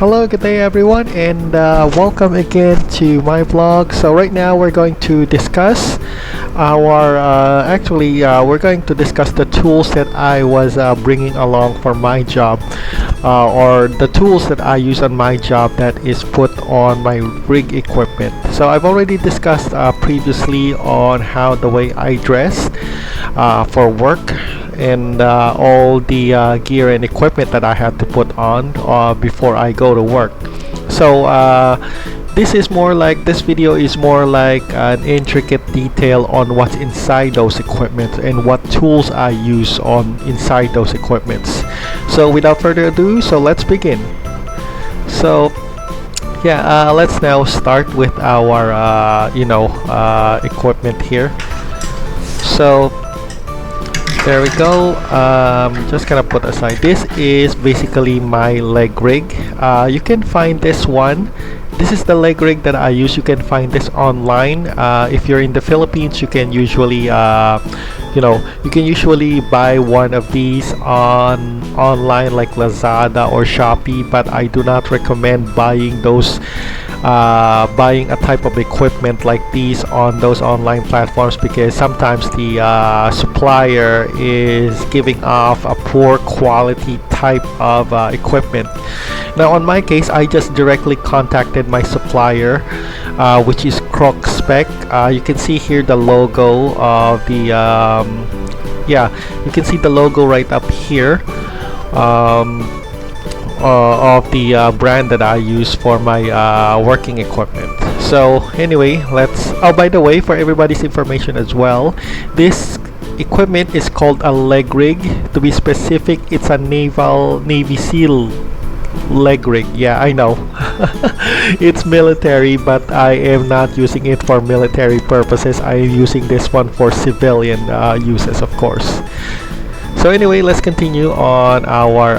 Hello, good day everyone, and welcome again to my vlog. So right now we're going to discuss our we're going to discuss the tools that I was bringing along for my job, or the tools that I use on my job that is put on my rig equipment. So I've already discussed previously on how the way I dress for work, and all the gear and equipment that I have to put on before I go to work. So this video is more like an intricate detail on what's inside those equipment and what tools I use on inside those equipments. So without further ado, so let's begin. So yeah, let's now start with our equipment here. So there we go. Just gonna put aside, this is basically my leg rig. You can find this one. This is the leg rig that I use. You can find this online. If you're in the Philippines, you can usually buy one of these online like Lazada or Shopee, but I do not recommend buying a type of equipment like these on those online platforms, because sometimes the supplier is giving off a poor quality type of equipment. Now on my case, I just directly contacted my supplier, which is Croc Spec. You can see here the logo of the you can see the logo right up here of the brand that I use for my working equipment. So anyway, oh, by the way, for everybody's information as well, this equipment is called a leg rig. To be specific, it's a Navy SEAL leg rig. Yeah, I know. It's military, but I am not using it for military purposes. I am using this one for civilian uses, of course. So anyway, let's continue on our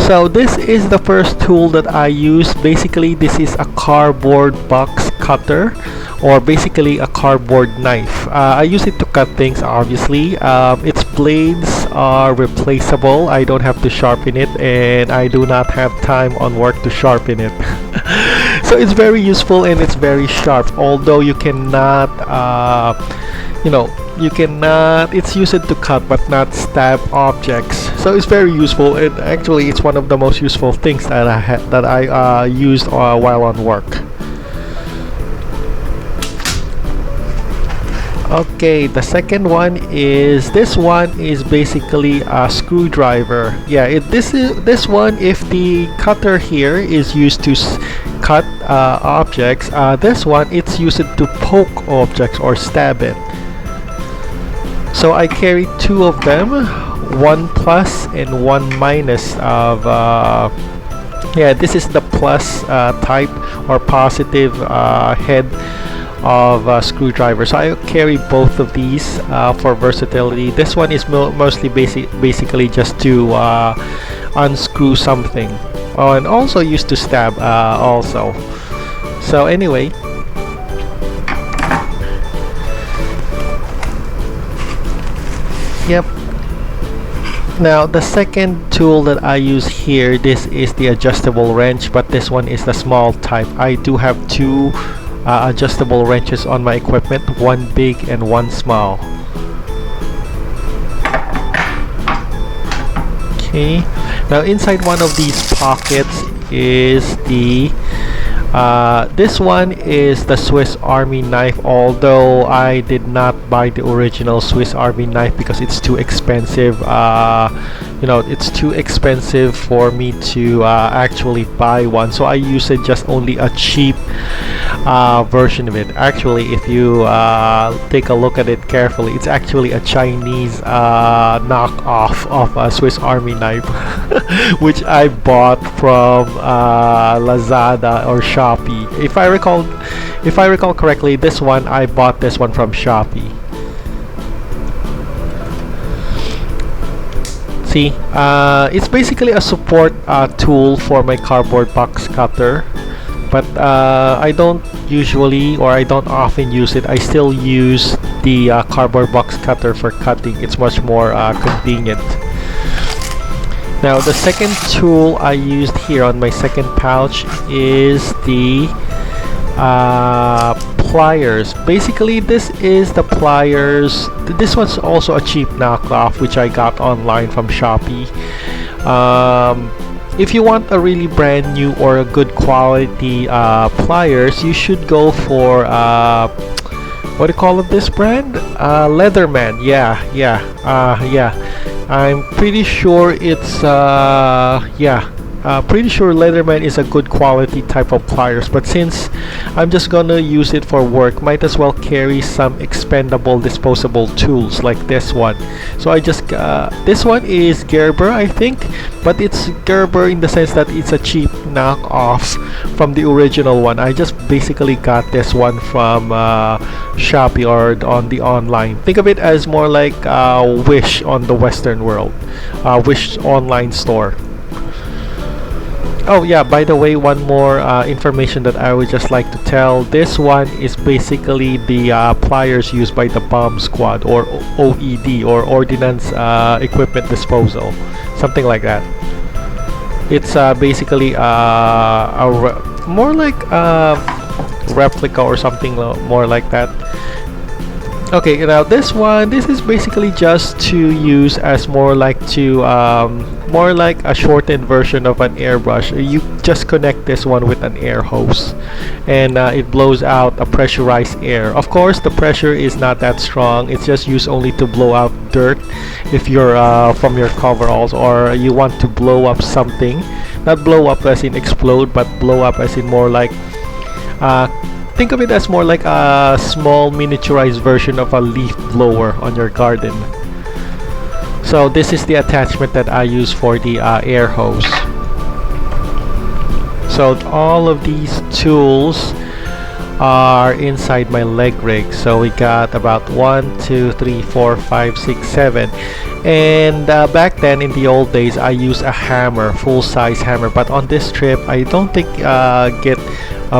So this is the first tool that I use. Basically, this is a cardboard box cutter, or basically a cardboard knife. I use it to cut things, obviously. Its blades are replaceable. I don't have to sharpen it, and I do not have time on work to sharpen it. So it's very useful and it's very sharp, although you cannot it's used to cut but not stab objects. So it's very useful, and actually it's one of the most useful things that I used while on work. Okay, the second one is, this one is basically a screwdriver. Yeah, this one, if the cutter here is used to cut objects, this one, it's used to poke objects or stab it. So I carry two of them, one plus and one minus of this is the plus type or positive head of screwdriver. So I carry both of these for versatility. This one is mostly basically just to unscrew something, and also used to stab also. So anyway, yep. Now the second tool that I use here, this is the adjustable wrench, but this one is the small type. I do have two adjustable wrenches on my equipment, one big and one small. Okay, now inside one of these pockets is the this one is the Swiss Army knife, although I did not buy the original Swiss Army knife because it's too expensive. It's too expensive for me to actually buy one, so I use it just only a cheap version of it. Actually, if you take a look at it carefully, it's actually a Chinese knockoff of a Swiss Army knife, which I bought from Lazada or Shopee. If I recall correctly, this one, I bought this one from Shopee. See, it's basically a support tool for my cardboard box cutter, but I don't often use it. I still use the cardboard box cutter for cutting. It's much more convenient. Now the second tool I used here on my second pouch is the pliers. Basically, this is the pliers. This one's also a cheap knockoff which I got online from Shopee. If you want a really brand new or a good quality pliers, you should go for what do you call it, this brand? Leatherman. Yeah. I'm pretty sure it's pretty sure Leatherman is a good quality type of pliers, but since I'm just gonna use it for work, might as well carry some expendable disposable tools like this one. So I just this one is Gerber, I think, but it's Gerber in the sense that it's a cheap knockoff from the original one. I just basically got this one from Shopee or on the online. Think of it as more like Wish on the Western world, Wish online store. Oh yeah, by the way, one more information that I would just like to tell. This one is basically the pliers used by the bomb squad, or OED, or Ordnance Equipment Disposal, something like that. It's basically more like a replica or something more like that. Okay, now this is basically just to use as more like a shortened version of an airbrush. You just connect this one with an air hose, and it blows out a pressurized air. Of course, the pressure is not that strong. It's just used only to blow out dirt if you're from your coveralls, or you want to blow up something. Not blow up as in explode, but blow up as in more like think of it as more like a small miniaturized version of a leaf blower on your garden. So this is the attachment that I use for the air hose. So all of these tools are inside my leg rig. So we got about 1, 2, 3, 4, 5, 6, 7. And back then in the old days, I used a hammer, full-size hammer. But on this trip, I don't think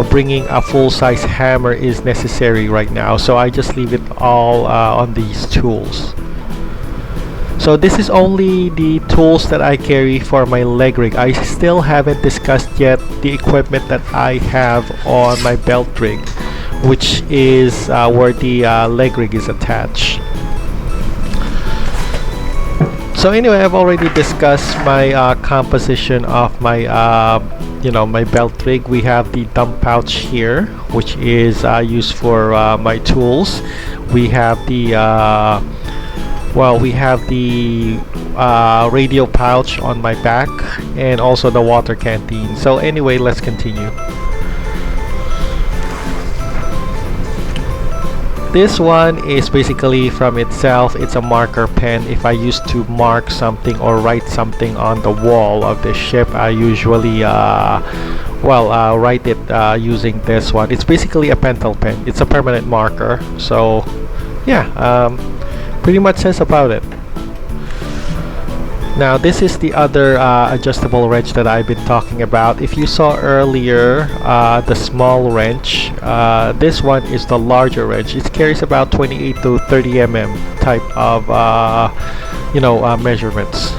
bringing a full-size hammer is necessary right now. So I just leave it all on these tools. So this is only the tools that I carry for my leg rig. I still haven't discussed yet the equipment that I have on my belt rig, which is where the leg rig is attached. So anyway, I've already discussed my composition of my my belt rig. We have the dump pouch here, which is used for my tools. We have the radio pouch on my back, and also the water canteen. So anyway, let's continue. This one is basically from itself, it's a marker pen. If I used to mark something or write something on the wall of the ship, I usually write it using this one. It's basically a pentel pen. It's a permanent marker. So yeah, pretty much says about it. Now this is the other adjustable wrench that I've been talking about. If you saw earlier the small wrench, this one is the larger wrench. It carries about 28 to 30 mm type of measurements.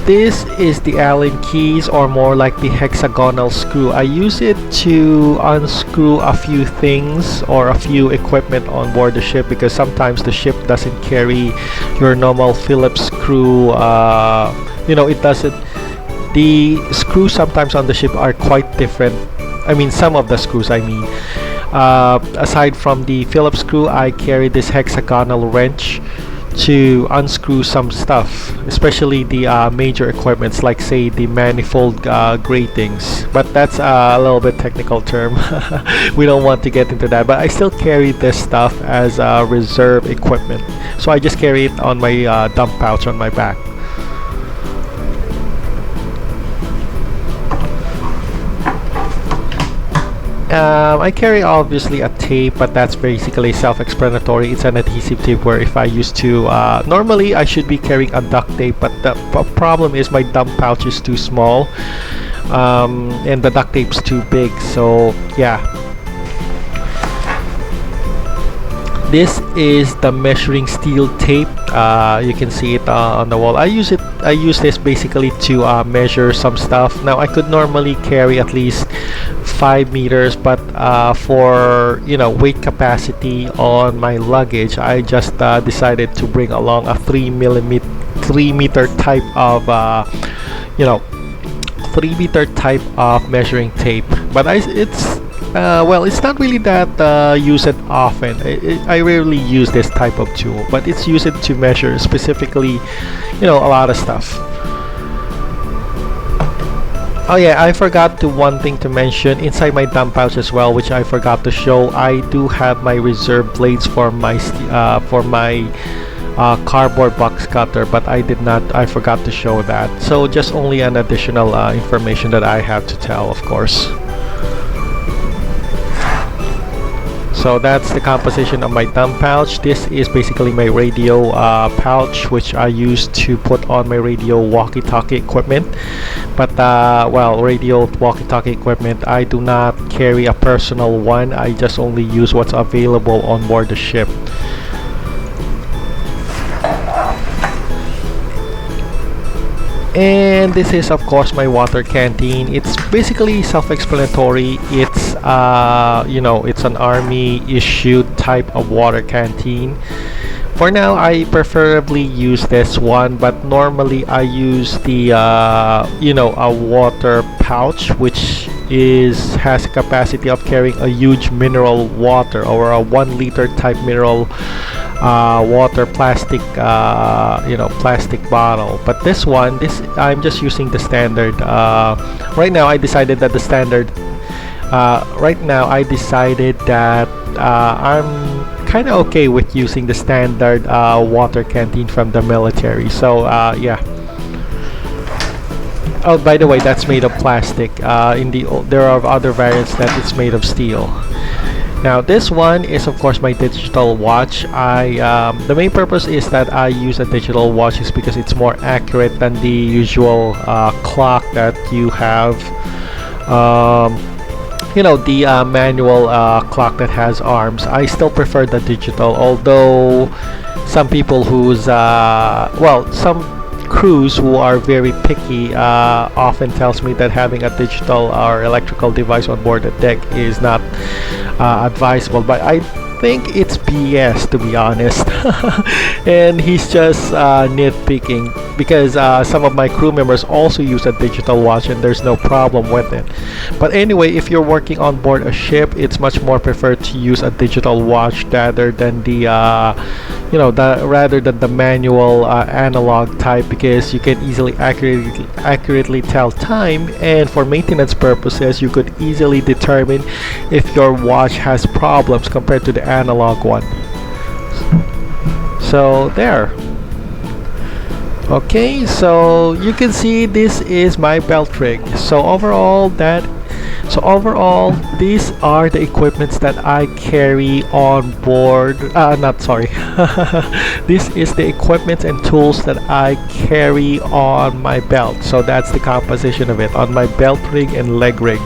This is the Allen keys, or more like the hexagonal screw. I use it to unscrew a few things or a few equipment on board the ship, because sometimes the ship doesn't carry your normal Phillips screw. It doesn't. The screws sometimes on the ship are quite different. I mean, some of the screws, I mean. Aside from the Phillips screw, I carry this hexagonal wrench to unscrew some stuff, especially the major equipments, like say the manifold gratings, but that's a little bit technical term. We don't want to get into that, but I still carry this stuff as reserve equipment, so I just carry it on my dump pouch on my back. I carry obviously a tape, but that's basically self-explanatory. It's an adhesive tape where if I used to normally I should be carrying a duct tape, but the problem is my dump pouch is too small, and the duct tape's too big. So yeah. This is the measuring steel tape. You can see it on the wall. I use this basically to measure some stuff. Now I could normally carry at least 5 meters, but for weight capacity on my luggage, I just decided to bring along a 3-meter type of 3-meter type of measuring tape. But it's not really that used often. I rarely use this type of tool, but it's used to measure specifically, a lot of stuff. Oh yeah, I forgot one thing to mention inside my dump pouch as well, which I forgot to show. I do have my reserve blades for my cardboard box cutter, but I forgot to show that. So just only an additional information that I have to tell, of course. So that's the composition of my dump pouch. This is basically my radio pouch, which I use to put on my radio walkie-talkie equipment. But radio walkie-talkie equipment, I do not carry a personal one. I just only use what's available on board the ship. And this is of course my water canteen. It's basically self-explanatory. It's it's an army issued type of water canteen. For now I preferably use this one, but normally I use the a water pouch, which has a capacity of carrying a huge mineral water, or a 1-liter type mineral water plastic plastic bottle. But this I'm just using the standard. Right now I decided that I'm kind of okay with using the standard water canteen from the military. So yeah. Oh, by the way, that's made of plastic. There are other variants that it's made of steel. Now this one is of course my digital watch. The main purpose is that I use a digital watch is because it's more accurate than the usual clock that you have. The manual clock that has arms. I still prefer the digital, although some people some crews who are very picky often tells me that having a digital or electrical device on board the deck is not advisable, but I think it's BS, to be honest. And he's just nitpicking, because some of my crew members also use a digital watch and there's no problem with it. But anyway, if you're working on board a ship, it's much more preferred to use a digital watch rather than the manual analog type, because you can easily accurately tell time, and for maintenance purposes you could easily determine if your watch has problems compared to the analog one. So there. Okay, so you can see this is my belt rig. So overall these are the equipments that I carry on board. This is the equipment and tools that I carry on my belt. So that's the composition of it on my belt rig and leg rig.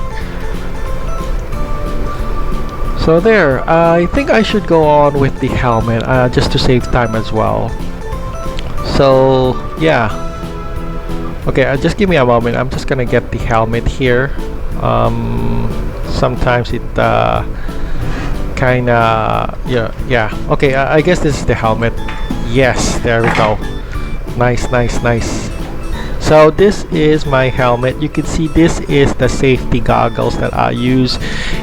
So there, I think I should go on with the helmet just to save time as well. So yeah, okay, just give me a moment. I'm just gonna get the helmet here. Sometimes it kinda yeah. Okay, I guess this is the helmet. Yes, there we go. Nice. So this is my helmet. You can see this is the safety goggles that I use.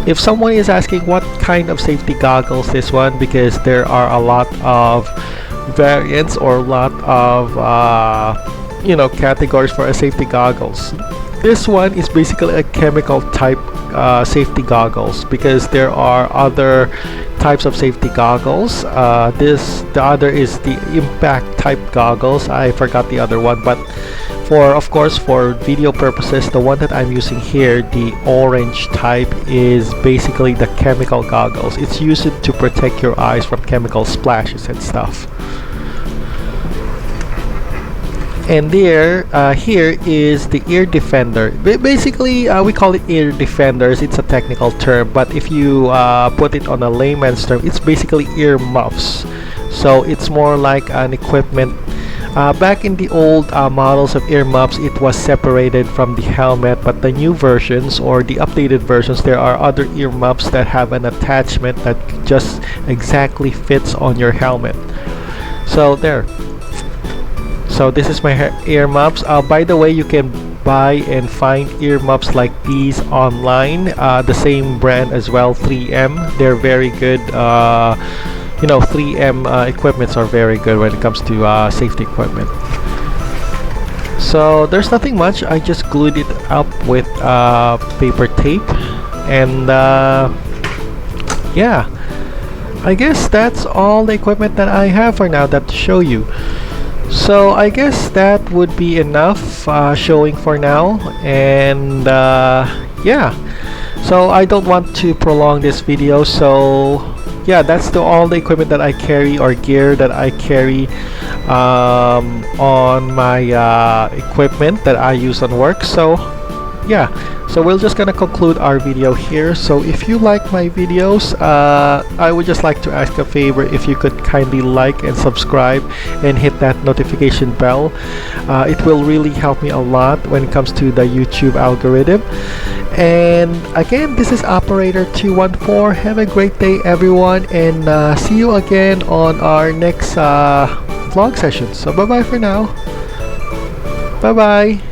If someone is asking what kind of safety goggles this one, because there are a lot of variants or a lot of categories for a safety goggles. This one is basically a chemical type safety goggles, because there are other types of safety goggles. The other is the impact type goggles. I forgot the other one, but of course for video purposes, the one that I'm using here, the orange type, is basically the chemical goggles. It's used to protect your eyes from chemical splashes and stuff. And there, here is the ear defender. Basically, we call it ear defenders. It's a technical term, but if you put it on a layman's term, it's basically ear muffs. So it's more like an equipment. Back in the old models of ear muffs, it was separated from the helmet, but the new versions or the updated versions, there are other ear muffs that have an attachment that just exactly fits on your helmet. So there. So this is my ear muffs. By the way, you can buy and find ear muffs like these online. The same brand as well, 3M. They're very good. You know, 3M equipments are very good when it comes to safety equipment. So there's nothing much. I just glued it up with paper tape, and yeah, I guess that's all the equipment that I have for now that to show you. So I guess that would be enough showing for now, and yeah, so I don't want to prolong this video. So yeah, that's all the equipment that I carry, or gear that I carry on my equipment that I use on work. So yeah, so we're just gonna conclude our video here. So if you like my videos, I would just like to ask a favor, if you could kindly like and subscribe and hit that notification bell. It will really help me a lot when it comes to the YouTube algorithm. And again, this is Operator 214. Have a great day, everyone, and see you again on our next vlog session. So bye bye for now. Bye bye.